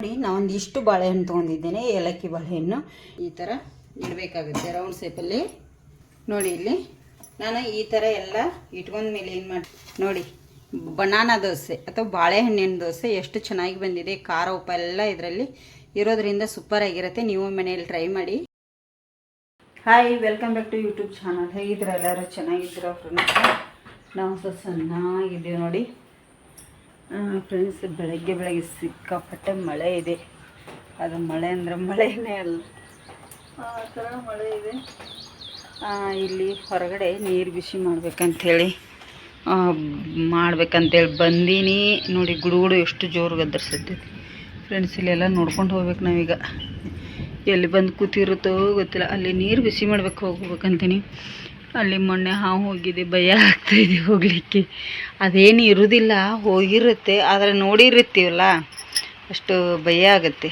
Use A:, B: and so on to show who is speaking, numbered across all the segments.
A: ನೋಡಿ ನಾವೊಂದಿಷ್ಟು ಬಾಳೆಹಣ್ಣು ತೊಗೊಂಡಿದ್ದೇನೆ, ಏಲಕ್ಕಿ ಬಾಳೆಹಣ್ಣು. ಈ ಥರ ಇಡಬೇಕಾಗುತ್ತೆ ರೌಂಡ್ ಶೇಪಲ್ಲಿ. ನೋಡಿ ಇಲ್ಲಿ ನಾನು ಈ ಥರ ಎಲ್ಲ ಇಟ್ಕೊಂಡ ಮೇಲೆ ಏನು ಮಾಡಿ ನೋಡಿ, ಬನಾನಾ ದೋಸೆ ಅಥವಾ ಬಾಳೆಹಣ್ಣಿನ ದೋಸೆ ಎಷ್ಟು ಚೆನ್ನಾಗಿ ಬಂದಿದೆ. ಖಾರ ಉಪ್ಪು ಎಲ್ಲ ಇದರಲ್ಲಿ ಇರೋದ್ರಿಂದ ಸೂಪರ್ ಆಗಿರುತ್ತೆ. ನೀವು ಮನೆಯಲ್ಲಿ ಟ್ರೈ ಮಾಡಿ. Hi, welcome back to YouTube channel. ಹೇಗಿದ್ರೆ ಎಲ್ಲರೂ ಚೆನ್ನಾಗಿದ್ದೀರೋ ಫ್ರೆಂಡ್ಸ್? ನಾವು ಚೆನ್ನಾಗಿದ್ದೀವಿ ನೋಡಿ ಫ್ರೆಂಡ್ಸ್. ಬೆಳಗ್ಗೆ ಸಿಕ್ಕಾಪಟ್ಟೆ ಮಳೆ ಇದೆ. ಅದು ಮಳೆ ಅಂದರೆ ಮಳೆನೇ ಅಲ್ಲ, ಆ ಥರ ಮಳೆ ಇದೆ. ಇಲ್ಲಿ ಹೊರಗಡೆ ನೀರು ಬಿಸಿ ಮಾಡ್ಬೇಕಂತೇಳಿ ಬಂದೀನಿ. ನೋಡಿ ಗುಡುಗುಡು ಎಷ್ಟು ಜೋರು ಗದ್ದರ್ಸತ್ತೈತಿ ಫ್ರೆಂಡ್ಸ್. ಇಲ್ಲೆಲ್ಲ ನೋಡ್ಕೊಂಡು ಹೋಗ್ಬೇಕು ನಾವೀಗ. ಎಲ್ಲಿ ಬಂದು ಕೂತಿರುತ್ತೋ ಗೊತ್ತಿಲ್ಲ. ಅಲ್ಲಿ ನೀರು ಬಿಸಿ ಮಾಡ್ಬೇಕು ಹೋಗ್ಬೇಕಂತೀನಿ. ಅಲ್ಲಿ ಮೊನ್ನೆ ಹಾವು ಹೋಗಿದೆ, ಭಯ ಆಗ್ತಾಯಿದೆ ಹೋಗಲಿಕ್ಕೆ. ಅದೇನು ಇರೋದಿಲ್ಲ, ಹೋಗಿರುತ್ತೆ, ಆದರೆ ನೋಡಿರುತ್ತೀವಲ್ಲ ಅಷ್ಟು ಭಯ ಆಗುತ್ತೆ.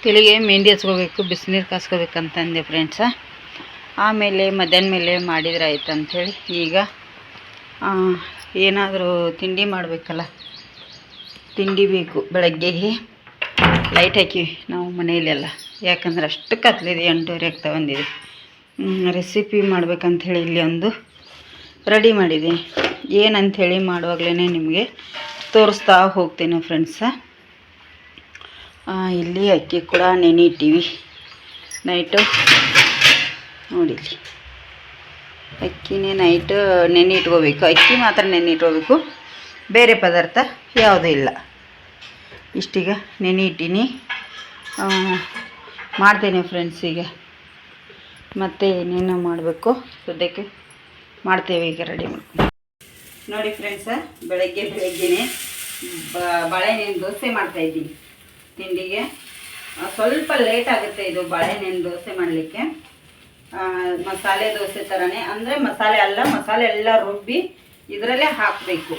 A: ತಲೆಗೆ ಮೆಹಂದಿ ಹಚ್ಕೋಬೇಕು, ಬಿಸಿನೀರು ಕಾಸ್ಕೋಬೇಕಂತಂದೆ ಫ್ರೆಂಡ್ಸ. ಆಮೇಲೆ ಮಧ್ಯಾಹ್ನ ಮೇಲೆ ಮಾಡಿದ್ರೆ ಆಯ್ತು ಅಂಥೇಳಿ ಈಗ ಏನಾದರೂ ತಿಂಡಿ ಮಾಡಬೇಕಲ್ಲ, ತಿಂಡಿ ಬೇಕು. ಬೆಳಗ್ಗೆಗೆ ಲೈಟ್ ಹಾಕಿವಿ ನಾವು ಮನೆಯಲ್ಲೆಲ್ಲ, ಯಾಕಂದ್ರೆ ಅಷ್ಟು ಕತ್ಲಿದೆ. 8:30 ಆಗ್ತಾ ಬಂದಿದೆ. ರೆಸಿಪಿ ಮಾಡ್ಬೇಕಂಥೇಳಿ ಇಲ್ಲಿ ಒಂದು ರೆಡಿ ಮಾಡಿದ್ದೀನಿ. ಏನಂಥೇಳಿ ಮಾಡುವಾಗಲೇ ನಿಮಗೆ ತೋರಿಸ್ತಾ ಹೋಗ್ತೀನಿ ಫ್ರೆಂಡ್ಸ. ಇಲ್ಲಿ ಅಕ್ಕಿ ಕೂಡ ನೆನೆ ನೈಟು. ನೋಡಿ ಅಕ್ಕಿನೇ ನೈಟ್ ನೆನೆ ಇಟ್ಕೋಬೇಕು. ಅಕ್ಕಿ ಮಾತ್ರ ನೆನೆ ಇಟ್ಕೋಬೇಕು, ಬೇರೆ ಪದಾರ್ಥ ಯಾವುದೂ ಇಲ್ಲ. ಇಷ್ಟೀಗ ನೆನೆ ಇಟ್ಟೀನಿ, ಮಾಡ್ತೇನೆ ಫ್ರೆಂಡ್ಸ್. ಈಗ ಮತ್ತೆ ಏನೇನು ಮಾಡಬೇಕು ಸದ್ಯಕ್ಕೆ ಮಾಡ್ತೇವೆ. ಈಗ ರೆಡಿ ಮಾಡ್ಕೊಂಡು ನೋಡಿ ಫ್ರೆಂಡ್ಸ. ಬೆಳಗ್ಗೆನೇ ಬಾಳೆಹಣ್ಣಿನ ದೋಸೆ ಮಾಡ್ತಾಯಿದ್ದೀನಿ ತಿಂಡಿಗೆ. ಸ್ವಲ್ಪ ಲೇಟ್ ಆಗುತ್ತೆ ಇದು ಬಾಳೆಹಣ್ಣಿನ ದೋಸೆ ಮಾಡಲಿಕ್ಕೆ. ಮಸಾಲೆ ದೋಸೆ ಥರನೇ, ಅಂದರೆ ಮಸಾಲೆ ಅಲ್ಲ, ಮಸಾಲೆ ಎಲ್ಲ ರುಬ್ಬಿ ಇದರಲ್ಲೇ ಹಾಕಬೇಕು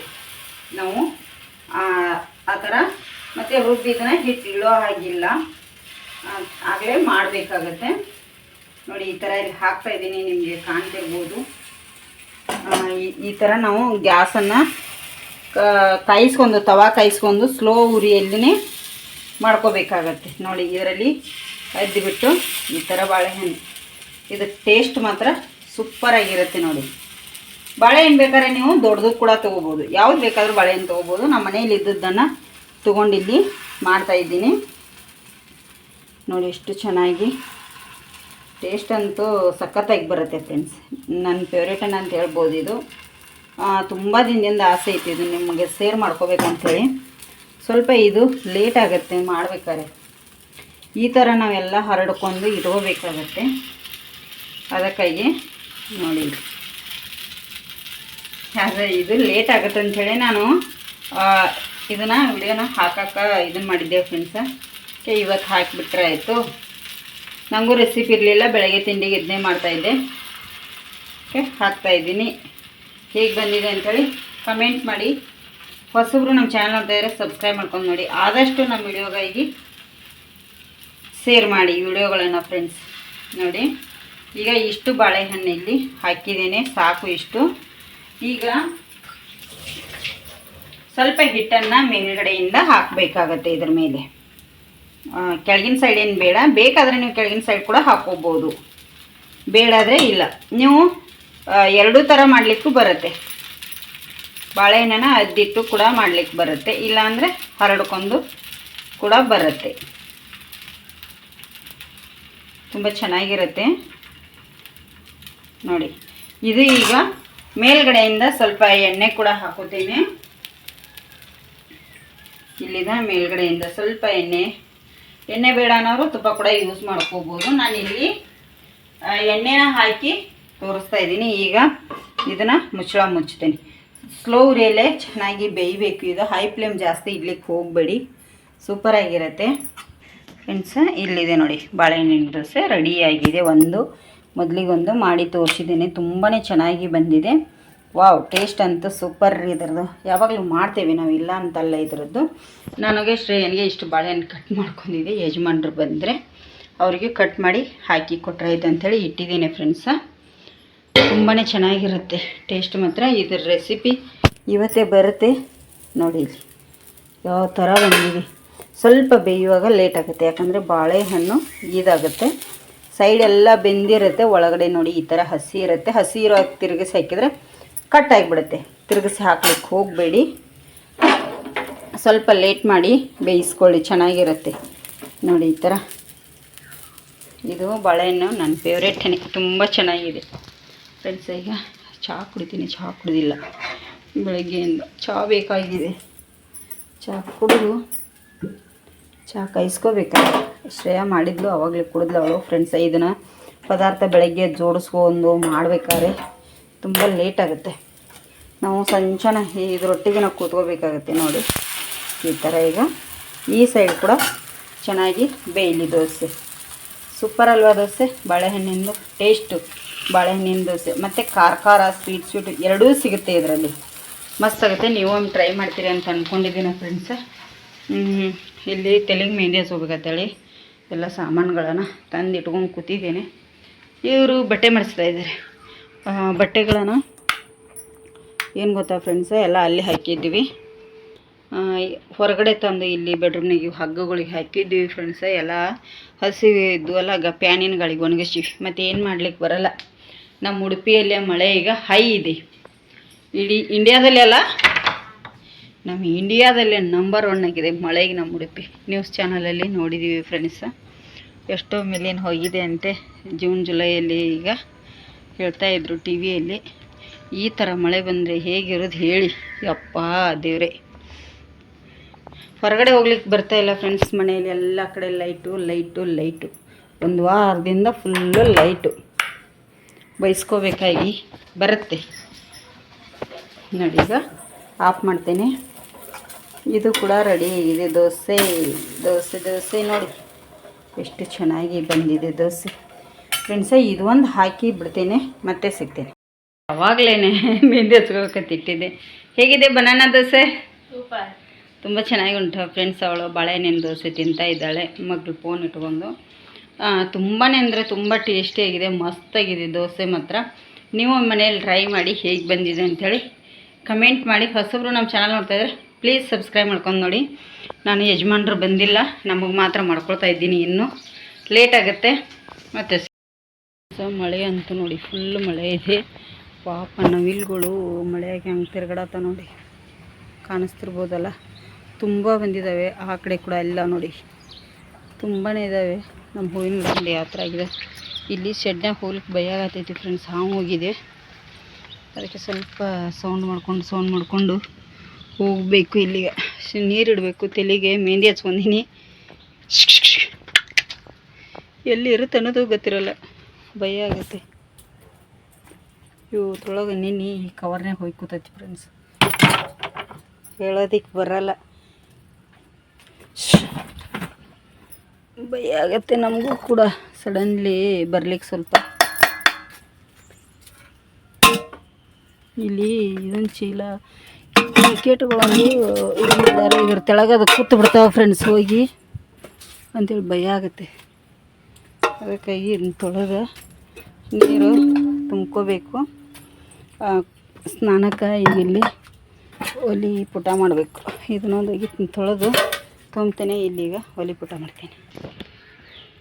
A: ನಾವು. ಆ ಥರ ಮತ್ತು ರುಬ್ಬಿದನ್ನ ಹಿಟ್ಟು ಇಳೋ ಹಾಗಿಲ್ಲ, ಆಗಲೇ ಮಾಡಬೇಕಾಗತ್ತೆ. ನೋಡಿ ಈ ಥರ ಇಲ್ಲಿ ಹಾಕ್ತಾಯಿದ್ದೀನಿ, ನಿಮಗೆ ಕಾಣ್ತಿರ್ಬೋದು. ಈ ಥರ ನಾವು ಗ್ಯಾಸನ್ನು ತವಾ ಕಾಯಿಸ್ಕೊಂಡು ಸ್ಲೋ ಉರಿಯಲ್ಲೇ ಮಾಡ್ಕೋಬೇಕಾಗತ್ತೆ. ನೋಡಿ ಇದರಲ್ಲಿ ಅದ್ದಿಬಿಟ್ಟು ಈ ಥರ ಬಾಳೆಹಣ್ಣು, ಇದು ಟೇಸ್ಟ್ ಮಾತ್ರ ಸೂಪರಾಗಿರುತ್ತೆ ನೋಡಿ. ಬಾಳೆಹಣ್ಣು ಬೇಕಾದ್ರೆ ನೀವು ದೊಡ್ಡದು ಕೂಡ ತೊಗೋಬೋದು, ಯಾವ್ದು ಬೇಕಾದರೂ ಬಾಳೆಹಣ್ಣು ತೊಗೋಬೋದು. ನಮ್ಮ ಮನೇಲಿ ಇದ್ದದ್ದನ್ನು ತೊಗೊಂಡಿಲ್ಲಿ ಮಾಡ್ತಾಯಿದ್ದೀನಿ. ನೋಡಿ ಎಷ್ಟು ಚೆನ್ನಾಗಿ ಟೇಸ್ಟ್ ಅಂತೂ ಸಖತ್ತಾಗಿ ಬರುತ್ತೆ ಫ್ರೆಂಡ್ಸ್. ನನ್ನ ಫೇವ್ರೇಟನ್ನು ಅಂತ ಹೇಳ್ಬೋದು. ಇದು ತುಂಬ ದಿನದಿಂದ ಆಸೆ ಐತಿ ಇದು ನಿಮಗೆ ಶೇರ್ ಮಾಡ್ಕೋಬೇಕಂಥೇಳಿ. ಸ್ವಲ್ಪ ಇದು ಲೇಟ್ ಆಗುತ್ತೆ ಮಾಡಬೇಕಾದ್ರೆ. ಈ ಥರ ನಾವೆಲ್ಲ ಹರಡ್ಕೊಂಡು ಇಟ್ಕೋಬೇಕಾಗತ್ತೆ. ಅದಕ್ಕಾಗಿ ನೋಡಿ ಆದರೆ ಇದು ಲೇಟ್ ಆಗುತ್ತೆ ಅಂಥೇಳಿ ನಾನು ಇದನ್ನು ವಿಡಿಯೋನ ಹಾಕಕ್ಕೆ ಇದನ್ನು ಮಾಡಿದ್ದೆ ಫ್ರೆಂಡ್ಸ. ಇವತ್ತು ಹಾಕಿಬಿಟ್ರೆ ಆಯಿತು. ನನಗೂ ರೆಸಿಪಿ ಇರಲಿಲ್ಲ, ಬೆಳಗ್ಗೆ ತಿಂಡಿಗೆ ಇದನ್ನೇ ಮಾಡ್ತಾಯಿದ್ದೆ. ಹಾಕ್ತಾಯಿದ್ದೀನಿ. ಹೇಗೆ ಬಂದಿದೆ ಅಂಥೇಳಿ ಕಮೆಂಟ್ ಮಾಡಿ. ಹೊಸಬ್ರು ನಮ್ಮ ಚಾನಲ್ ನೋಡ್ತಾ ಇದ್ದರೆ ಸಬ್ಸ್ಕ್ರೈಬ್ ಮಾಡ್ಕೊಂಡು ನೋಡಿ. ಆದಷ್ಟು ನಮ್ಮ ವಿಡಿಯೋಗಾಗಿ ಶೇರ್ ಮಾಡಿ ವಿಡಿಯೋಗಳನ್ನು ಫ್ರೆಂಡ್ಸ್. ನೋಡಿ ಈಗ ಇಷ್ಟು ಬಾಳೆಹಣ್ಣು ಇಲ್ಲಿ ಹಾಕಿದ್ದೇನೆ, ಸಾಕು ಇಷ್ಟು. ಈಗ ಸ್ವಲ್ಪ ಹಿಟ್ಟನ್ನು ಮೇಲ್ಗಡೆಯಿಂದ ಹಾಕಬೇಕಾಗತ್ತೆ ಇದ್ರ ಮೇಲೆ. ಕೆಳಗಿನ ಸೈಡ್ ಏನು ಬೇಡ, ಬೇಕಾದರೆ ನೀವು ಕೆಳಗಿನ ಸೈಡ್ ಕೂಡ ಹಾಕ್ಕೋಬೋದು, ಬೇಡಾದರೆ ಇಲ್ಲ. ನೀವು ಎರಡೂ ಥರ ಮಾಡಲಿಕ್ಕೂ ಬರುತ್ತೆ. ಬಾಳೆಹಣ್ಣನ್ನು ಅದ್ದಿಟ್ಟು ಕೂಡ ಮಾಡಲಿಕ್ಕೆ ಬರುತ್ತೆ, ಇಲ್ಲಾಂದರೆ ಹರಡ್ಕೊಂಡು ಕೂಡ ಬರುತ್ತೆ. ತುಂಬ ಚೆನ್ನಾಗಿರುತ್ತೆ ನೋಡಿ. ಇದು ಈಗ ಮೇಲ್ಗಡೆಯಿಂದ ಸ್ವಲ್ಪ ಎಣ್ಣೆ ಕೂಡ ಹಾಕೋತೀನಿ. ಇಲ್ಲಿದ ಮೇಲ್ಗಡೆಯಿಂದ ಸ್ವಲ್ಪ ಎಣ್ಣೆ ಬೇಡ ಅನ್ನೋರು ತುಪ್ಪ ಕೂಡ ಯೂಸ್ ಮಾಡ್ಕೋಬೋದು. ನಾನಿಲ್ಲಿ ಎಣ್ಣೆನ ಹಾಕಿ ತೋರಿಸ್ತಾ ಇದ್ದೀನಿ. ಈಗ ಇದನ್ನು ಮುಚ್ತೀನಿ. ಸ್ಲೋ ಉರಿಯಲ್ಲೇ ಚೆನ್ನಾಗಿ ಬೇಯಬೇಕು ಇದು. ಹೈ ಫ್ಲೇಮ್ ಜಾಸ್ತಿ ಇಡ್ಲಿಕ್ಕೆ ಹೋಗಬೇಡಿ, ಸೂಪರಾಗಿರುತ್ತೆ ಫ್ರೆಂಡ್ಸ. ಇಲ್ಲಿದೆ ನೋಡಿ ಬಾಳೆಹಣ್ಣಿನ ದೋಸೆ ರೆಡಿಯಾಗಿದೆ. ಮೊದಲಿಗೊಂದು ಮಾಡಿ ತೋರಿಸಿದ್ದೀನಿ, ತುಂಬಾ ಚೆನ್ನಾಗಿ ಬಂದಿದೆ. ವಾವ್, ಟೇಸ್ಟ್ ಅಂತೂ ಸೂಪರ್ ಇದರದ್ದು. ಯಾವಾಗಲೂ ಮಾಡ್ತೇವೆ ನಾವು, ಇಲ್ಲ ಅಂತಲ್ಲ ಇದರದ್ದು. ನನಗೆ ಶ್ರೇಯನಿಗೆ ಇಷ್ಟು ಬಾಳೆಹಣ್ಣು ಕಟ್ ಮಾಡ್ಕೊಂಡಿದ್ದೆ. ಯಜಮಾನ್ರು ಬಂದರೆ ಅವರಿಗೆ ಕಟ್ ಮಾಡಿ ಹಾಕಿ ಕೊಟ್ಟರಾಯ್ತು ಅಂಥೇಳಿ ಇಟ್ಟಿದ್ದೀನಿ ಫ್ರೆಂಡ್ಸ. ತುಂಬಾ ಚೆನ್ನಾಗಿರುತ್ತೆ ಟೇಸ್ಟ್ ಮಾತ್ರ. ಇದ್ರ ರೆಸಿಪಿ ಇವತ್ತೇ ಬರುತ್ತೆ ನೋಡಿ. ಇಲ್ಲಿ ಯಾವ ಥರ ಬಂದಿದೆ, ಸ್ವಲ್ಪ ಬೇಯುವಾಗ ಲೇಟ್ ಆಗುತ್ತೆ, ಯಾಕಂದರೆ ಬಾಳೆಹಣ್ಣು ಇದಾಗುತ್ತೆ. ಸೈಡ್ ಎಲ್ಲ ಬೆಂದಿರುತ್ತೆ, ಒಳಗಡೆ ನೋಡಿ ಈ ಥರ ಹಸಿ ಇರುತ್ತೆ. ಹಸಿ ಇರೋ ತಿರುಗಿಸಿ ಹಾಕಿದರೆ ಕಟ್ ಆಗಿಬಿಡುತ್ತೆ. ತಿರುಗಿಸಿ ಹಾಕ್ಲಿಕ್ಕೆ ಹೋಗಬೇಡಿ, ಸ್ವಲ್ಪ ಲೇಟ್ ಮಾಡಿ ಬೇಯಿಸ್ಕೊಳ್ಳಿ, ಚೆನ್ನಾಗಿರುತ್ತೆ. ನೋಡಿ ಈ ಥರ. ಇದು ಬಾಳೆಹಣ್ಣು ನನ್ನ ಫೇವ್ರೇಟೇ, ತುಂಬ ಚೆನ್ನಾಗಿದೆ ಫ್ರೆಂಡ್ಸ್. ಈಗ ಚಹಾ ಕುಡಿತೀನಿ, ಚಹಾ ಕುಡಿದಿಲ್ಲ ಬೆಳಗ್ಗೆಯಿಂದ. ಚಹಾ ಬೇಕಾಗಿದೆ, ಚಹಾ ಕುಡಿದು ಚಹಾ ಕಾಯಿಸ್ಕೋಬೇಕಾದ್ರೆ ಶ್ರೇಯ ಮಾಡಿದ್ಲು, ಆವಾಗಲೇ ಕುಡಿದ್ಲು ಅವಳು ಫ್ರೆಂಡ್ಸ್. ಇದನ್ನು ಪದಾರ್ಥ ಬೆಳಗ್ಗೆ ಜೋಡಿಸ್ಕೊಂಡು ಮಾಡಬೇಕಾದ್ರೆ ತುಂಬ ಲೇಟ್ ಆಗುತ್ತೆ. ನಾವು ಸಂಚನ ಇದರೊಟ್ಟಿಗೆ ನಾವು ಕೂತ್ಕೋಬೇಕಾಗುತ್ತೆ ನೋಡಿ ಈ ಥರ. ಈಗ ಈ ಸೈಡ್ ಕೂಡ ಚೆನ್ನಾಗಿ ಬೇಯಲಿ ದೋಸೆ. ಸೂಪರ್ ಅಲ್ವಾ ದೋಸೆ? ಬಾಳೆಹಣ್ಣಿಂದು ಟೇಸ್ಟು, ಬಾಳೆಹಣ್ಣಿನ ದೋಸೆ ಮತ್ತು ಖಾರ ಖಾರ ಸ್ವೀಟ್ ಎರಡೂ ಸಿಗುತ್ತೆ ಇದರಲ್ಲಿ. ಮಸ್ತಾಗುತ್ತೆ. ನೀವು ಒಮ್ಮೆ ಟ್ರೈ ಮಾಡ್ತೀರಿ ಅಂತ ಅಂದ್ಕೊಂಡಿದ್ದೀನಿ ಫ್ರೆಂಡ್ಸ. ಇಲ್ಲಿ ತೆಲಿಗೆ ಮೆಹಂದಿ ಹಚ್ಕೋಬೇಕಂತೇಳಿ ಎಲ್ಲ ಸಾಮಾನುಗಳನ್ನು ತಂದು ಇಟ್ಕೊಂಡು ಕೂತಿದ್ದೇನೆ. ಇವರು ಬಟ್ಟೆ ಮಾಡಿಸ್ತಾ ಇದ್ದಾರೆ. ಬಟ್ಟೆಗಳನ್ನು ಏನು ಗೊತ್ತಾ ಫ್ರೆಂಡ್ಸ, ಎಲ್ಲ ಅಲ್ಲಿ ಹಾಕಿದ್ದೀವಿ. ಹೊರಗಡೆ ತಂದು ಇಲ್ಲಿ ಬೆಡ್ರೂಮ್ನಿಗೆ ಹಗ್ಗಗಳಿಗೆ ಹಾಕಿದ್ದೀವಿ ಫ್ರೆಂಡ್ಸ. ಎಲ್ಲ ಹಸಿವಿದ್ದು ಎಲ್ಲ ಪ್ಯಾನಿನ ಗಾಳಿಗೆ ಒಣಗಿಸ್ತೀವಿ. ಮತ್ತು ಏನು ಮಾಡ್ಲಿಕ್ಕೆ ಬರಲ್ಲ. ನಮ್ಮ ಉಡುಪಿಯಲ್ಲಿ ಮಳೆ ಈಗ ಹೈ ಇದೆ. ಇಡೀ ಇಂಡಿಯಾದಲ್ಲಿ ಅಲ್ಲ, ನಮ್ಮ ಇಂಡಿಯಾದಲ್ಲೇ ನಂಬರ್ 1 ಆಗಿದೆ ಮಳೆಗೆ ನಮ್ಮ ಉಡುಪಿ. ನ್ಯೂಸ್ ಚಾನಲಲ್ಲಿ ನೋಡಿದ್ದೀವಿ ಫ್ರೆಂಡ್ಸ, ಎಷ್ಟೋ ಮಿಲಿಯನ್ ಹೋಗಿದೆ ಅಂತೆ ಜೂನ್ ಜುಲೈಯಲ್ಲಿ. ಈಗ ಹೇಳ್ತಾಯಿದ್ರು ಟಿ ವಿಯಲ್ಲಿ. ಈ ಥರ ಮಳೆ ಬಂದರೆ ಹೇಗಿರೋದು ಹೇಳಿ ಯಪ್ಪ ದೇವ್ರೆ. ಹೊರಗಡೆ ಹೋಗ್ಲಿಕ್ಕೆ ಬರ್ತಾಯಿಲ್ಲ ಫ್ರೆಂಡ್ಸ್. ಮನೆಯಲ್ಲಿ ಎಲ್ಲ ಕಡೆ ಲೈಟು. ಒಂದು ವಾರದಿಂದ ಫುಲ್ಲು ಲೈಟು. ಬೈಸ್ಕೋಬೇಕಾಗಿ ಬರುತ್ತೆ ನೋಡಿ. ಈಗ ಆಫ್ ಮಾಡ್ತೇನೆ. ಇದು ಕೂಡ ರೆಡಿ ಆಗಿದೆ. ದೋಸೆ ನೋಡಿ ಎಷ್ಟು ಚೆನ್ನಾಗಿ ಬಂದಿದೆ ದೋಸೆ ಫ್ರೆಂಡ್ಸ. ಇದು ಒಂದು ಹಾಕಿ ಬಿಡ್ತೇನೆ, ಮತ್ತೆ ಸಿಗ್ತೇನೆ. ಅವಾಗಲೇ ಮೆಹಂದಿ ಹಚ್ಕೋಬೇಕಂತ ಇಟ್ಟಿದ್ದೆ. ಹೇಗಿದೆ ಬನಾನಾ ದೋಸೆ? ಸೂಪರ್, ತುಂಬ ಚೆನ್ನಾಗಿ ಉಂಟು ಫ್ರೆಂಡ್ಸ್. ಅವಳು ಬಾಳೆಹಣ್ಣಿನ ದೋಸೆ ತಿಂತಾ ಇದ್ದಾಳೆ, ಮಗಳು ಫೋನ್ ಇಟ್ಕೊಂಡು. ತುಂಬಾ ಅಂದರೆ ತುಂಬ ಟೇಸ್ಟಿಯಾಗಿದೆ, ಮಸ್ತಾಗಿದೆ ದೋಸೆ ಮಾತ್ರ. ನೀವು ಮನೆಯಲ್ಲಿ ಟ್ರೈ ಮಾಡಿ ಹೇಗೆ ಬಂದಿದೆ ಅಂಥೇಳಿ ಕಮೆಂಟ್ ಮಾಡಿ. ಹೊಸಬ್ರು ನಮ್ಮ ಚಾನಲ್ ನೋಡ್ತಾಯಿದ್ರೆ ಪ್ಲೀಸ್ ಸಬ್ಸ್ಕ್ರೈಬ್ ಮಾಡ್ಕೊಂಡು ನೋಡಿ. ನಾನು ಯಜಮಾನ್ರು ಬಂದಿಲ್ಲ, ನಮಗೆ ಮಾತ್ರ ಮಾಡ್ಕೊಳ್ತಾ ಇದ್ದೀನಿ. ಇನ್ನೂ ಲೇಟ್ ಆಗುತ್ತೆ. ಮತ್ತು ಮಳೆ ಅಂತೂ ನೋಡಿ ಫುಲ್ ಮಳೆ ಇದೆ. ಪಾಪ ನವಿಲುಗಳು ಮಳೆಯಾಗಿ ಹಂಗೆ ತಿರುಗಾಡತ್ತ ನೋಡಿ, ಕಾಣಿಸ್ತಿರ್ಬೋದಲ್ಲ. ತುಂಬ ಬಂದಿದ್ದಾವೆ. ಆ ಕಡೆ ಕೂಡ ಎಲ್ಲ ನೋಡಿ ತುಂಬಾ ಇದ್ದಾವೆ. ನಮ್ಮ ಹೂವಿನ ಗಿಡದಲ್ಲಿ ಯಾವ ಥರ ಆಗಿದೆ. ಇಲ್ಲಿ ಶೆಡ್ನಾಗ ಹೋಗ್ಲಿಕ್ಕೆ ಭಯ ಆಗತ್ತೈತಿ ಫ್ರೆಂಡ್ಸ್, ಹಾವು ಹೋಗಿದೆ. ಅದಕ್ಕೆ ಸ್ವಲ್ಪ ಸೌಂಡ್ ಮಾಡಿಕೊಂಡು ಹೋಗಬೇಕು. ಇಲ್ಲಿಗೆ ನೀರಿಡಬೇಕು. ತಲೆಗೆ ಮೆಹಂದಿ ಹಚ್ಕೊಂಡಿನಿ. ಎಲ್ಲಿ ಇರುತ್ತೆ ಅನ್ನೋದು ಗೊತ್ತಿರಲ್ಲ, ಭಯ ಆಗುತ್ತೆ. ಇವತ್ತೊಳಗೆ ನಿನ್ನೆ ಈ ಕವರ್ನಾಗ ಹೋಗಿ ಕೂತೈತಿ ಫ್ರೆಂಡ್ಸ್, ಹೇಳೋದಕ್ಕೆ ಬರಲ್ಲ. ಭಯ ಆಗತ್ತೆ ನಮಗೂ ಕೂಡ ಸಡನ್ಲಿ ಬರ್ಲಿಕ್ಕೆ ಸ್ವಲ್ಪ. ಇಲ್ಲಿ ಇದೊಂದು ಚೀಲ ವಿಕೆಟ್ಗಳೊಂದು ಇದ್ದಾರೆ, ಇದ್ರ ತೆಳಗದು ಕೂತು ಬಿಡ್ತಾವೆ ಫ್ರೆಂಡ್ಸ್ ಹೋಗಿ ಅಂತೇಳಿ ಭಯ ಆಗುತ್ತೆ. ಅದಕ್ಕಾಗಿ ಇದನ್ನ ತೊಳೆದು ನೀರು ತುಂಬ್ಕೋಬೇಕು. ಸ್ನಾನಕ್ಕೆ ಈಗ ಇಲ್ಲಿ ಒಲಿ ಪುಟ ಮಾಡಬೇಕು. ಇದನ್ನೊಂದು ಹೋಗಿ ತೊಳೆದು ತೊಂಬ್ತೇನೆ. ಇಲ್ಲಿಗ ಒಲಿ ಪುಟ ಮಾಡ್ತೇನೆ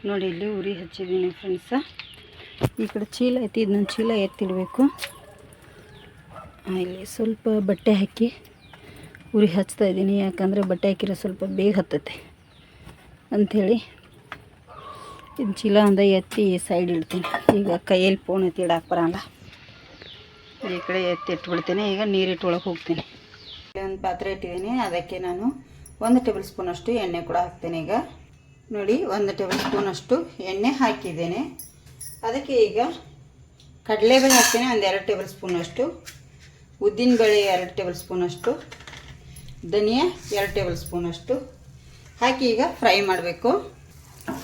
A: ನೋಡಿ. ಇಲ್ಲಿ ಉರಿ ಹಚ್ಚಿದ್ದೀನಿ ಫ್ರೆಂಡ್ಸ. ಈ ಕಡೆ ಚೀಲ ಐತಿ, ಇದನ್ನೊಂದು ಚೀಲ ಎತ್ತಿಡಬೇಕು. ಇಲ್ಲಿ ಸ್ವಲ್ಪ ಬಟ್ಟೆ ಹಾಕಿ ಉರಿ ಹಚ್ತಾಯಿದ್ದೀನಿ, ಯಾಕಂದರೆ ಬಟ್ಟೆ ಹಾಕಿರೋ ಸ್ವಲ್ಪ ಬೇಗ ಹತ್ತತ್ತೆ ಅಂಥೇಳಿ. ಇದು ಚೀಲ ಅಂದ ಎತ್ತಿ ಸೈಡ್ ಇಡ್ತೀನಿ. ಈಗ ಕೈಯಲ್ಲಿ ಫೋನ್ ಎತ್ತಿ ಇಡಕ್ಕೆ ಬರಲ್ಲ, ಈ ಕಡೆ ಎತ್ತಿ ಇಟ್ಬಿಡ್ತೀನಿ. ಈಗ ನೀರಿಟ್ಟು ಒಳಗೆ ಹೋಗ್ತೀನಿ. ಒಂದು ಪಾತ್ರೆ ಇಟ್ಟಿದ್ದೀನಿ, ಅದಕ್ಕೆ ನಾನು 1 ಟೇಬಲ್ ಸ್ಪೂನಷ್ಟು ಎಣ್ಣೆ ಕೂಡ ಹಾಕ್ತೇನೆ. ಈಗ ನೋಡಿ 1 ಟೇಬಲ್ ಸ್ಪೂನಷ್ಟು ಎಣ್ಣೆ ಹಾಕಿದ್ದೇನೆ. ಅದಕ್ಕೆ ಈಗ ಕಡಲೆಬೇಳೆ ಹಾಕ್ತೇನೆ, ಒಂದು 2 ಟೇಬಲ್ ಸ್ಪೂನಷ್ಟು. ಉದ್ದಿನಬೇಳೆ 2 ಟೇಬಲ್ ಸ್ಪೂನಷ್ಟು. ಧನಿಯಾ 2 ಟೇಬಲ್ ಸ್ಪೂನಷ್ಟು ಹಾಕಿ ಈಗ ಫ್ರೈ ಮಾಡಬೇಕು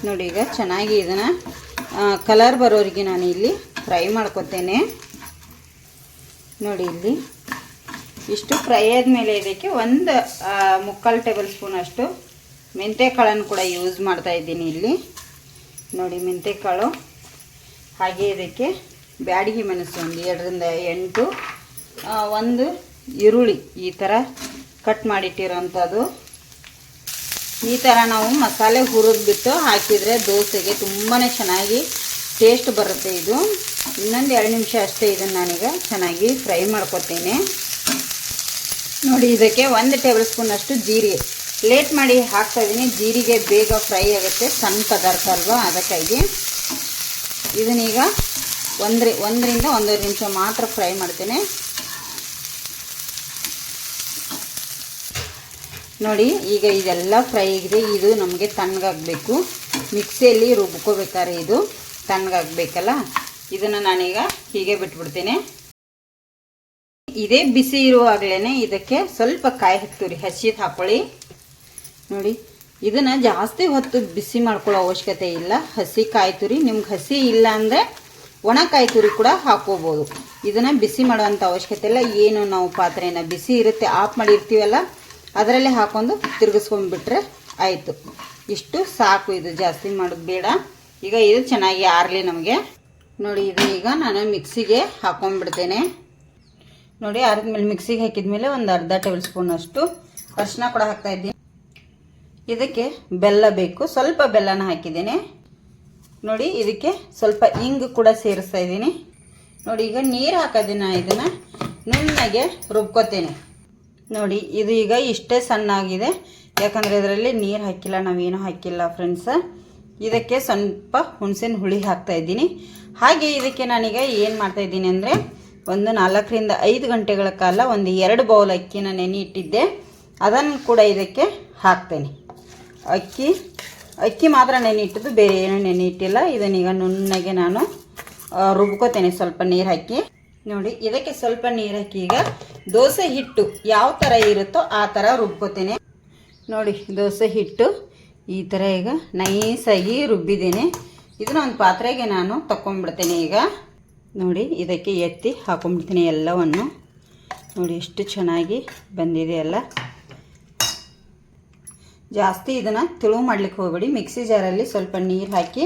A: ನೋಡಿ. ಈಗ ಚೆನ್ನಾಗಿ ಇದನ್ನು ಕಲರ್ ಬರೋರಿಗೆ ನಾನು ಇಲ್ಲಿ ಫ್ರೈ ಮಾಡ್ಕೊತೇನೆ ನೋಡಿ. ಇಲ್ಲಿ ಇಷ್ಟು ಫ್ರೈ ಆದಮೇಲೆ ಇದಕ್ಕೆ 1 ಟೇಬಲ್ ಸ್ಪೂನಷ್ಟು ಮೆಂತ್ಯಕಾಳನ್ನು ಕೂಡ ಯೂಸ್ ಮಾಡ್ತಾ ಇದ್ದೀನಿ ಇಲ್ಲಿ ನೋಡಿ. ಮೆಂತ್ಯಕಾಳು ಹಾಗೆ ಇದಕ್ಕೆ ಬ್ಯಾಡಗಿ ಮೆಣಸು ಒಂದು 7 ರಿಂದ 8, ಒಂದು ಈರುಳ್ಳಿ ಈ ಥರ ಕಟ್ ಮಾಡಿಟ್ಟಿರೋಂಥದ್ದು, ಈ ಥರ ನಾವು ಮಸಾಲೆ ಹುರಿದ್ಬಿಟ್ಟು ಹಾಕಿದರೆ ದೋಸೆಗೆ ತುಂಬಾ ಚೆನ್ನಾಗಿ ಟೇಸ್ಟ್ ಬರುತ್ತೆ. ಇದು ಇನ್ನೊಂದು 2 ನಿಮಿಷ ಅಷ್ಟೇ. ಇದನ್ನು ನಾನೀಗ ಚೆನ್ನಾಗಿ ಫ್ರೈ ಮಾಡ್ಕೊತೀನಿ. ನೋಡಿ, ಇದಕ್ಕೆ 1 ಟೇಬಲ್ ಸ್ಪೂನ್ ಅಷ್ಟು ಜೀರಿಗೆ ಲೇಟ್ ಮಾಡಿ ಹಾಕ್ತಾಯಿದ್ದೀನಿ. ಜೀರಿಗೆ ಬೇಗ ಫ್ರೈ ಆಗುತ್ತೆ, ಸಣ್ಣ ಪದಾರ್ಥ ಅಲ್ವಾ, ಅದಕ್ಕಾಗಿ ಇದನ್ನೀಗ 1 ರಿಂದ 1.5 ನಿಮಿಷ ಮಾತ್ರ ಫ್ರೈ ಮಾಡ್ತೇನೆ. ನೋಡಿ, ಈಗ ಇದೆಲ್ಲ ಫ್ರೈ ಆಗಿದೆ. ಇದು ನಮಗೆ ತಣ್ಣಗಾಗಬೇಕು. ಮಿಕ್ಸಿಯಲ್ಲಿ ರುಬ್ಕೋಬೇಕಾದ್ರೆ ಇದು ತಣ್ಣಗಾಗಬೇಕಲ್ಲ. ಇದನ್ನು ನಾನೀಗ ಹೀಗೆ ಬಿಟ್ಬಿಡ್ತೇನೆ. ಇದೇ ಬಿಸಿ ಇರುವಾಗಲೇ ಇದಕ್ಕೆ ಸ್ವಲ್ಪ ಕಾಯಿ ತುರಿ ಹಸಿದು ಹಾಕ್ಕೊಳ್ಳಿ. ನೋಡಿ, ಇದನ್ನು ಜಾಸ್ತಿ ಹೊತ್ತು ಬಿಸಿ ಮಾಡ್ಕೊಳ್ಳೋ ಅವಶ್ಯಕತೆ ಇಲ್ಲ. ಹಸಿ ಕಾಯಿ ತುರಿ, ನಿಮ್ಗೆ ಹಸಿ ಇಲ್ಲ ಅಂದರೆ ಒಣ ಕಾಯಿ ತುರಿ ಕೂಡ ಹಾಕ್ಕೋಬೋದು. ಇದನ್ನು ಬಿಸಿ ಮಾಡೋವಂಥ ಅವಶ್ಯಕತೆ ಇಲ್ಲ. ಏನು ನಾವು ಪಾತ್ರೆನ ಬಿಸಿ ಇರುತ್ತೆ ಆಫ್ ಮಾಡಿರ್ತೀವಲ್ಲ, ಅದರಲ್ಲೇ ಹಾಕೊಂಡು ತಿರುಗಿಸ್ಕೊಂಡ್ಬಿಟ್ರೆ ಆಯಿತು. ಇಷ್ಟು ಸಾಕು, ಇದು ಜಾಸ್ತಿ ಮಾಡೋದು ಬೇಡ. ಈಗ ಇದು ಚೆನ್ನಾಗಿ ಆರಲಿ ನಮಗೆ. ನೋಡಿ, ಇದು ಈಗ ನಾನು ಮಿಕ್ಸಿಗೆ ಹಾಕೊಂಡ್ಬಿಡ್ತೇನೆ. ನೋಡಿ, ಆರಿದ್ಮೇಲೆ ಮಿಕ್ಸಿಗೆ ಹಾಕಿದ್ಮೇಲೆ ಒಂದು ಅರ್ಧ ಟೇಬಲ್ ಸ್ಪೂನ್ ಅಷ್ಟು ಅರಿಶಿನ ಕೂಡ ಹಾಕ್ತಾಯಿದ್ದೀನಿ. ಇದಕ್ಕೆ ಬೆಲ್ಲ ಬೇಕು, ಸ್ವಲ್ಪ ಬೆಲ್ಲನ ಹಾಕಿದ್ದೇನೆ. ನೋಡಿ, ಇದಕ್ಕೆ ಸ್ವಲ್ಪ ಇಂಗು ಕೂಡ ಸೇರಿಸ್ತಾ ಇದ್ದೀನಿ. ನೋಡಿ, ಈಗ ನೀರು ಹಾಕೋದಿನ ಇದನ್ನು ನುಣ್ಣಗೆ ರುಬ್ಕೋತೇನೆ. ನೋಡಿ, ಇದು ಈಗ ಇಷ್ಟೇ ಸಣ್ಣ ಆಗಿದೆ, ಯಾಕಂದರೆ ಇದರಲ್ಲಿ ನೀರು ಹಾಕಿಲ್ಲ, ನಾವೇನು ಹಾಕಿಲ್ಲ ಫ್ರೆಂಡ್ಸ. ಇದಕ್ಕೆ ಸ್ವಲ್ಪ ಹುಣಸಿನ ಹುಳಿ ಹಾಕ್ತಾಯಿದ್ದೀನಿ. ಹಾಗೆ ಇದಕ್ಕೆ ನಾನೀಗ ಏನು ಮಾಡ್ತಾಯಿದ್ದೀನಿ ಅಂದರೆ, ಒಂದು 4 ರಿಂದ 5 ಗಂಟೆಗಳ ಕಾಲ ಒಂದು 2 ಬೌಲ್ ಅಕ್ಕಿನ ನೆನೆ ಇಟ್ಟಿದ್ದೆ, ಅದನ್ನು ಕೂಡ ಇದಕ್ಕೆ ಹಾಕ್ತೇನೆ. ಅಕ್ಕಿ ಮಾತ್ರ ನೆನೆ ಇಟ್ಟಿದ್ದು, ಬೇರೆ ಏನೂ ನೆನೆ ಇಟ್ಟಿಲ್ಲ. ಇದನ್ನೀಗ ನುಣ್ಣಗೆ ನಾನು ರುಬ್ಕೋತೇನೆ ಸ್ವಲ್ಪ ನೀರು ಹಾಕಿ. ನೋಡಿ, ಇದಕ್ಕೆ ಸ್ವಲ್ಪ ನೀರು ಹಾಕಿ ಈಗ ದೋಸೆ ಹಿಟ್ಟು ಯಾವ ಥರ ಇರುತ್ತೋ ಆ ಥರ ರುಬ್ಕೋತೇನೆ. ನೋಡಿ, ದೋಸೆ ಹಿಟ್ಟು ಈ ಥರ ಈಗ ನೈಸಾಗಿ ರುಬ್ಬಿದ್ದೇನೆ. ಇದನ್ನ ಒಂದು ಪಾತ್ರೆಗೆ ನಾನು ತಗೊಂಡ್ಬಿಡ್ತೇನೆ. ಈಗ ನೋಡಿ, ಇದಕ್ಕೆ ಎತ್ತಿ ಹಾಕೊಂಡ್ಬಿಡ್ತೀನಿ ಎಲ್ಲವನ್ನು. ನೋಡಿ, ಎಷ್ಟು ಚೆನ್ನಾಗಿ ಬಂದಿದೆ ಎಲ್ಲ. ಜಾಸ್ತಿ ಇದನ್ನು ತೆಳು ಮಾಡ್ಲಿಕ್ಕೆ ಹೋಗಬೇಡಿ. ಮಿಕ್ಸಿ ಜಾರಲ್ಲಿ ಸ್ವಲ್ಪ ನೀರು ಹಾಕಿ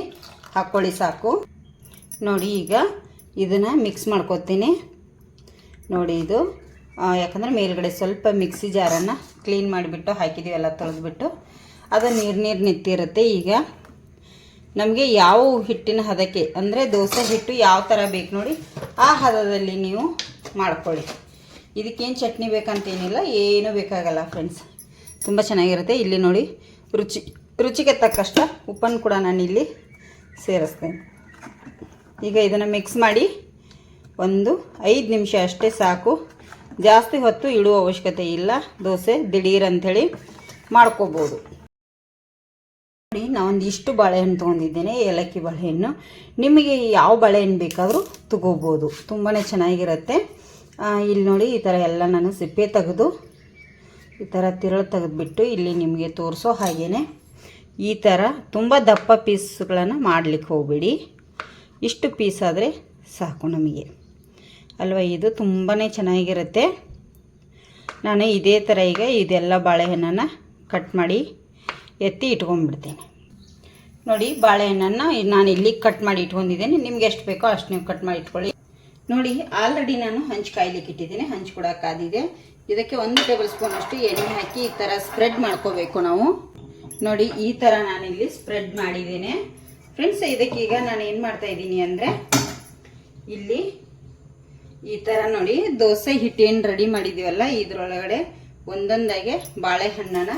A: ಹಾಕ್ಕೊಳ್ಳಿ ಸಾಕು. ನೋಡಿ, ಈಗ ಇದನ್ನು ಮಿಕ್ಸ್ ಮಾಡ್ಕೊತೀನಿ. ನೋಡಿ, ಇದು ಯಾಕಂದರೆ ಮೇಲ್ಗಡೆ ಸ್ವಲ್ಪ ಮಿಕ್ಸಿ ಜಾರನ್ನು ಕ್ಲೀನ್ ಮಾಡಿಬಿಟ್ಟು ಹಾಕಿದ್ದೀವಲ್ಲ, ತೊಳೆದ್ಬಿಟ್ಟು ಅದು ನೀರು ನಿಂತಿರುತ್ತೆ. ಈಗ ನಮಗೆ ಯಾವ ಹಿಟ್ಟಿನ ಹದಕ್ಕೆ ಅಂದರೆ ದೋಸೆ ಹಿಟ್ಟು ಯಾವ ಥರ ಬೇಕು ನೋಡಿ ಆ ಹದದಲ್ಲಿ ನೀವು ಮಾಡ್ಕೊಳ್ಳಿ. ಇದಕ್ಕೇನು ಚಟ್ನಿ ಬೇಕಂತೇನಿಲ್ಲ, ಏನೂ ಬೇಕಾಗಲ್ಲ ಫ್ರೆಂಡ್ಸ್, ತುಂಬ ಚೆನ್ನಾಗಿರುತ್ತೆ. ಇಲ್ಲಿ ನೋಡಿ, ರುಚಿಗೆ ತಕ್ಕಷ್ಟು ಉಪ್ಪನ್ನು ಕೂಡ ನಾನು ಇಲ್ಲಿ ಸೇರಿಸ್ತೇನೆ. ಈಗ ಇದನ್ನು ಮಿಕ್ಸ್ ಮಾಡಿ ಒಂದು 5 ನಿಮಿಷ ಅಷ್ಟೇ ಸಾಕು. ಜಾಸ್ತಿ ಹೊತ್ತು ಇಡುವ ಅವಶ್ಯಕತೆ ಇಲ್ಲ. ದೋಸೆ ದಿಢೀರ್ ಅಂಥೇಳಿ ಮಾಡ್ಕೋಬೋದು. ನೋಡಿ, ನಾವೊಂದು ಇಷ್ಟು ಬಾಳೆಹಣ್ಣು ತೊಗೊಂಡಿದ್ದೇನೆ, ಏಲಕ್ಕಿ ಬಾಳೆಹಣ್ಣು. ನಿಮಗೆ ಯಾವ ಬಾಳೆಹಣ್ಣು ಬೇಕಾದರೂ ತಗೋಬೋದು, ತುಂಬಾ ಚೆನ್ನಾಗಿರುತ್ತೆ. ಇಲ್ಲಿ ನೋಡಿ, ಈ ಥರ ಎಲ್ಲ ನಾನು ಸಿಪ್ಪೆ ತೆಗೆದು ಈ ಥರ ತಿರುಳು ತೆಗೆದುಬಿಟ್ಟು ಇಲ್ಲಿ ನಿಮಗೆ ತೋರಿಸೋ ಹಾಗೇ ಈ ಥರ ತುಂಬ ದಪ್ಪ ಪೀಸ್ಗಳನ್ನು ಮಾಡಲಿಕ್ಕೆ ಹೋಗಬೇಡಿ. ಇಷ್ಟು ಪೀಸ್ ಆದರೆ ಸಾಕು ನಮಗೆ ಅಲ್ವಾ. ಇದು ತುಂಬಾ ಚೆನ್ನಾಗಿರುತ್ತೆ. ನಾನು ಇದೇ ಥರ ಈಗ ಇದೆಲ್ಲ ಬಾಳೆಹಣ್ಣನ್ನು ಕಟ್ ಮಾಡಿ ಎತ್ತಿ ಇಟ್ಕೊಂಡ್ಬಿಡ್ತೇನೆ. ನೋಡಿ, ಬಾಳೆಹಣ್ಣನ್ನು ನಾನು ಇಲ್ಲಿ ಕಟ್ ಮಾಡಿ ಇಟ್ಕೊಂಡಿದ್ದೇನೆ. ನಿಮ್ಗೆ ಎಷ್ಟು ಬೇಕೋ ಅಷ್ಟು ನೀವು ಕಟ್ ಮಾಡಿ ಇಟ್ಕೊಳ್ಳಿ. ನೋಡಿ, ಆಲ್ರೆಡಿ ನಾನು ಹಂಚು ಕಾಯ್ಲಿಕ್ಕೆ ಇಟ್ಟಿದ್ದೀನಿ. ಹಂಚು ಕೂಡ ಕಾದಿದೆ. ಇದಕ್ಕೆ 1 ಟೇಬಲ್ ಸ್ಪೂನ್ ಅಷ್ಟು ಎಣ್ಣೆ ಹಾಕಿ ಈ ಥರ ಸ್ಪ್ರೆಡ್ ಮಾಡ್ಕೋಬೇಕು ನಾವು. ನೋಡಿ, ಈ ಥರ ನಾನಿಲ್ಲಿ ಸ್ಪ್ರೆಡ್ ಮಾಡಿದ್ದೇನೆ ಫ್ರೆಂಡ್ಸ್. ಇದಕ್ಕೀಗ ನಾನು ಏನು ಮಾಡ್ತಾಯಿದ್ದೀನಿ ಅಂದರೆ, ಇಲ್ಲಿ ಈ ಥರ ನೋಡಿ ದೋಸೆ ಹಿಟ್ಟೇನು ರೆಡಿ ಮಾಡಿದ್ದೀವಲ್ಲ, ಇದರೊಳಗಡೆ ಒಂದೊಂದಾಗೆ ಬಾಳೆಹಣ್ಣನ್ನು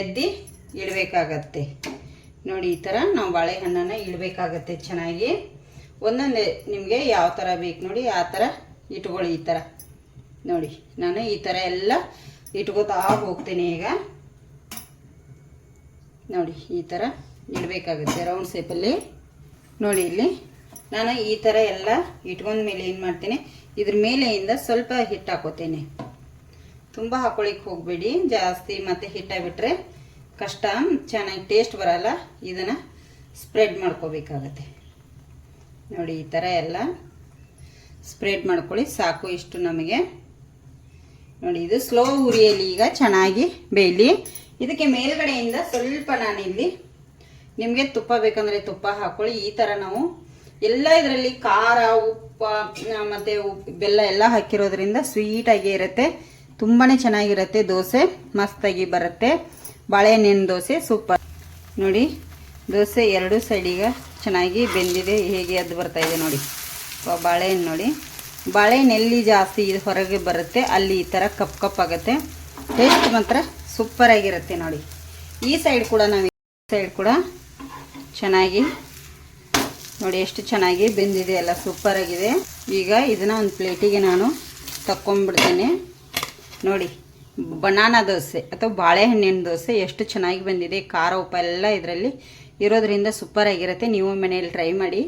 A: ಎದ್ದಿ ಇಡಬೇಕಾಗತ್ತೆ. ನೋಡಿ, ಈ ಥರ ನಾವು ಬಾಳೆಹಣ್ಣನ್ನು ಇಡಬೇಕಾಗತ್ತೆ ಚೆನ್ನಾಗಿ. ಒಂದೊಂದೇ ನಿಮಗೆ ಯಾವ ಥರ ಬೇಕು ನೋಡಿ ಆ ಥರ ಇಟ್ಕೊಳ್ಳಿ. ಈ ಥರ ನೋಡಿ, ನಾನು ಈ ಥರ ಎಲ್ಲ ಇಟ್ಕೋತಾ ಹೋಗ್ತೇನೆ. ಈಗ ನೋಡಿ, ಈ ಥರ ಇಡಬೇಕಾಗುತ್ತೆ ರೌಂಡ್ ಶೇಪಲ್ಲಿ. ನೋಡಿ, ಇಲ್ಲಿ ನಾನು ಈ ಥರ ಎಲ್ಲ ಇಟ್ಕೊಂಡ ಮೇಲೆ ಏನು ಮಾಡ್ತೇನೆ, ಇದ್ರ ಮೇಲೆಯಿಂದ ಸ್ವಲ್ಪ ಹಿಟ್ಟು ಹಾಕೋತೇನೆ. ತುಂಬ ಹಾಕೊಳ್ಳಿಕ್ಕೆ ಹೋಗಬೇಡಿ ಜಾಸ್ತಿ, ಮತ್ತು ಹಿಟ್ಟಾಗ್ಬಿಟ್ರೆ ಕಷ್ಟ, ಚೆನ್ನಾಗಿ ಟೇಸ್ಟ್ ಬರಲ್ಲ. ಇದನ್ನು ಸ್ಪ್ರೆಡ್ ಮಾಡ್ಕೋಬೇಕಾಗತ್ತೆ. ನೋಡಿ, ಈ ಥರ ಎಲ್ಲ ಸ್ಪ್ರೆಡ್ ಮಾಡ್ಕೊಳ್ಳಿ ಸಾಕು. ಇಷ್ಟು ನಮಗೆ ನೋಡಿ, ಇದು ಸ್ಲೋ ಉರಿಯಲ್ಲಿ ಈಗ ಚೆನ್ನಾಗಿ ಬೇಯಲಿ. ಇದಕ್ಕೆ ಮೇಲ್ಗಡೆಯಿಂದ ಸ್ವಲ್ಪ ನಾನಿಲ್ಲಿ ನಿಮಗೆ ತುಪ್ಪ ಬೇಕಂದರೆ ತುಪ್ಪ ಹಾಕ್ಕೊಳ್ಳಿ. ಈ ಥರ ನಾವು ಎಲ್ಲ ಇದರಲ್ಲಿ ಖಾರ, ಉಪ್ಪು ಮತ್ತು ಬೆಲ್ಲ ಎಲ್ಲ ಹಾಕಿರೋದ್ರಿಂದ ಸ್ವೀಟಾಗಿ ಇರುತ್ತೆ. ತುಂಬಾ ಚೆನ್ನಾಗಿರುತ್ತೆ. ದೋಸೆ ಮಸ್ತಾಗಿ ಬರುತ್ತೆ. ಬಾಳೆಹಣ್ಣಿನ ದೋಸೆ ಸೂಪರ್. ನೋಡಿ ದೋಸೆ ಎರಡು ಸೈಡಿಗೆ ಚೆನ್ನಾಗಿ ಬೆಂದಿದೆ, ಹೇಗೆ ಅದು ಬರ್ತಾಯಿದೆ ನೋಡಿ. ಬಾಳೆಹಣ್ಣು ನೋಡಿ, ಬಾಳೆಹಣ್ಣು ಎಲ್ಲಿ ಜಾಸ್ತಿ ಹೊರಗೆ ಬರುತ್ತೆ ಅಲ್ಲಿ ಈ ಥರ ಕಪ್ ಕಪ್ ಆಗುತ್ತೆ. ಟೇಸ್ಟ್ ಮಾತ್ರ ಸೂಪರಾಗಿರುತ್ತೆ ನೋಡಿ. ಈ ಸೈಡ್ ಕೂಡ ಚೆನ್ನಾಗಿ ನೋಡಿ ಎಷ್ಟು ಚೆನ್ನಾಗಿ ಬೆಂದಿದೆ ಎಲ್ಲ, ಸೂಪರಾಗಿದೆ. ಈಗ ಇದನ್ನು ಒಂದು ಪ್ಲೇಟಿಗೆ ನಾನು ತಕ್ಕೊಂಡ್ಬಿಡ್ತೇನೆ. ನೋಡಿ ಬನಾನಾ ದೋಸೆ ಅಥವಾ ಬಾಳೆಹಣ್ಣಿನ ದೋಸೆ ಎಷ್ಟು ಚೆನ್ನಾಗಿ ಬಂದಿದೆ. ಖಾರ ಉಪ್ಪು ಎಲ್ಲ ಇದರಲ್ಲಿ ಇರೋದ್ರಿಂದ ಸೂಪರಾಗಿರುತ್ತೆ. ನೀವು ಮನೆಯಲ್ಲಿ ಟ್ರೈ ಮಾಡಿ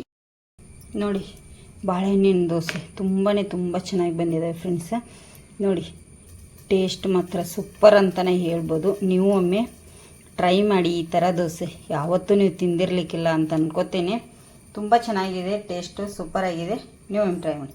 A: ನೋಡಿ. ಬಾಳೆಹಣ್ಣಿನ ದೋಸೆ ತುಂಬ ಚೆನ್ನಾಗಿ ಬಂದಿದೆ ಫ್ರೆಂಡ್ಸ್. ನೋಡಿ ಟೇಸ್ಟ್ ಮಾತ್ರ ಸೂಪರ್ ಅಂತಲೇ ಹೇಳ್ಬೋದು. ನೀವು ಒಮ್ಮೆ ಟ್ರೈ ಮಾಡಿ ಈ ಥರ ದೋಸೆ. ಯಾವತ್ತೂ ನೀವು ತಿಂದಿರಲಿಕ್ಕಿಲ್ಲ ಅಂತ ಅನ್ಕೋತೇನೆ. ತುಂಬ ಚೆನ್ನಾಗಿದೆ, ಟೇಸ್ಟು ಸೂಪರಾಗಿದೆ. ನೀವು ಒಮ್ಮೆ ಟ್ರೈ ಮಾಡಿ.